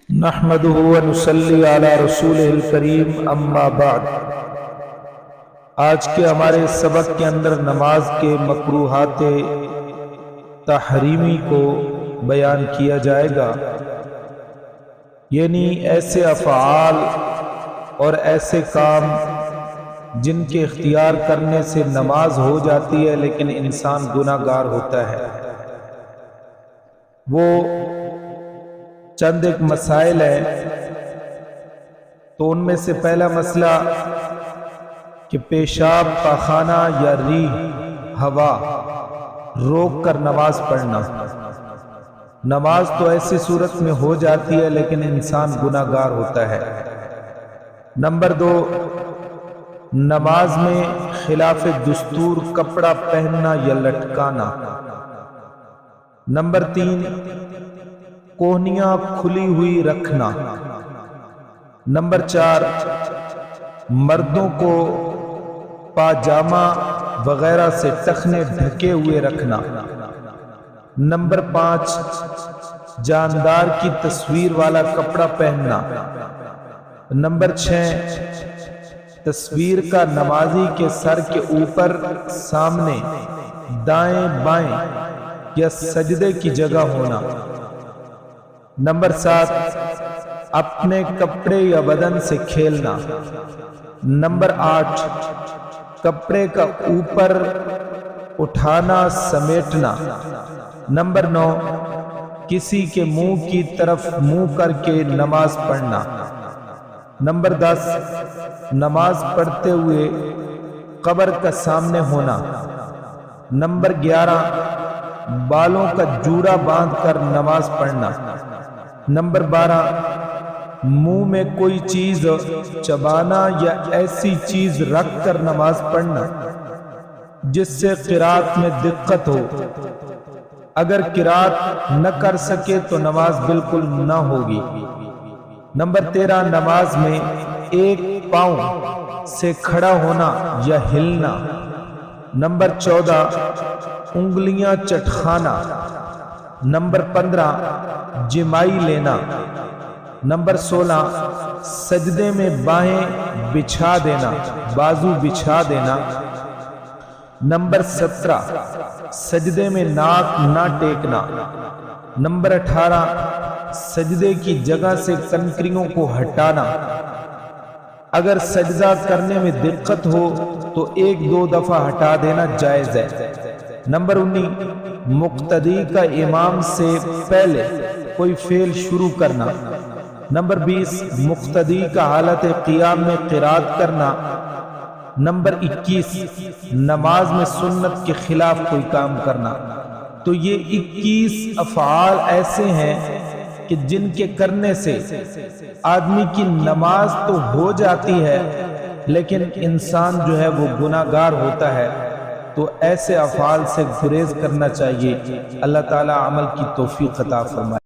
نحمدہ ونصلی علی رسولہ الکریم اما بعد۔ آج کے ہمارے سبق کے اندر نماز کے مکروہات تحریمی کو بیان کیا جائے گا، یعنی ایسے افعال اور ایسے کام جن کے اختیار کرنے سے نماز ہو جاتی ہے لیکن انسان گناہ گار ہوتا ہے۔ وہ چند ایک مسائل ہیں، تو ان میں سے پہلا مسئلہ کہ پیشاب، پاخانہ یا ریح، ہوا روک کر نماز پڑھنا۔ نماز تو ایسی صورت میں ہو جاتی ہے لیکن انسان گناہ گار ہوتا ہے۔ نمبر 2، نماز میں خلاف دستور کپڑا پہننا یا لٹکانا۔ نمبر 3، کوہنیاں کھلی ہوئی رکھنا۔ نمبر 4، مردوں کو پاجامہ وغیرہ سے ٹخنے ڈھکے ہوئے رکھنا۔ نمبر 5، جاندار کی تصویر والا کپڑا پہننا۔ نمبر 6، تصویر کا نمازی کے سر کے اوپر، سامنے، دائیں بائیں یا سجدے کی جگہ ہونا۔ نمبر 7، اپنے کپڑے یا بدن سے کھیلنا۔ نمبر 8، کپڑے کا اوپر اٹھانا، سمیٹنا۔ نمبر 9، کسی کے منہ کی طرف منہ کر کے نماز پڑھنا۔ نمبر 10، نماز پڑھتے ہوئے قبر کا سامنے ہونا۔ نمبر 11، بالوں کا جوڑا باندھ کر نماز پڑھنا۔ نمبر 12، منہ میں کوئی چیز چبانا یا ایسی چیز رکھ کر نماز پڑھنا جس سے قرات میں دقت ہو۔ اگر قرات نہ کر سکے تو نماز بالکل نہ ہوگی۔ نمبر 13، نماز میں ایک پاؤں سے کھڑا ہونا یا ہلنا۔ نمبر 14، انگلیاں چٹخانا۔ نمبر 15، جمائی لینا۔ نمبر 16، سجدے میں باہیں بچھا دینا، بازو بچھا دینا۔ نمبر 17، سجدے میں ناک نہ ٹیکنا۔ نمبر 18، سجدے کی جگہ سے کنکریوں کو ہٹانا۔ اگر سجدہ کرنے میں دقت ہو تو 1-2 دفعہ ہٹا دینا جائز ہے۔ نمبر 19، مقتدی کا امام سے پہلے کوئی فعل شروع کرنا۔ نمبر 20، مقتدی کا حالت قیام میں قرات کرنا۔ نمبر 21، نماز میں سنت کے خلاف کوئی کام کرنا۔ تو یہ 21 افعال ایسے ہیں کہ جن کے کرنے سے آدمی کی نماز تو ہو جاتی ہے لیکن انسان جو ہے وہ گناہ گار ہوتا ہے۔ تو ایسے افعال سے گریز کرنا چاہیے۔ اللہ تعالی عمل کی توفیق عطا فرمائے۔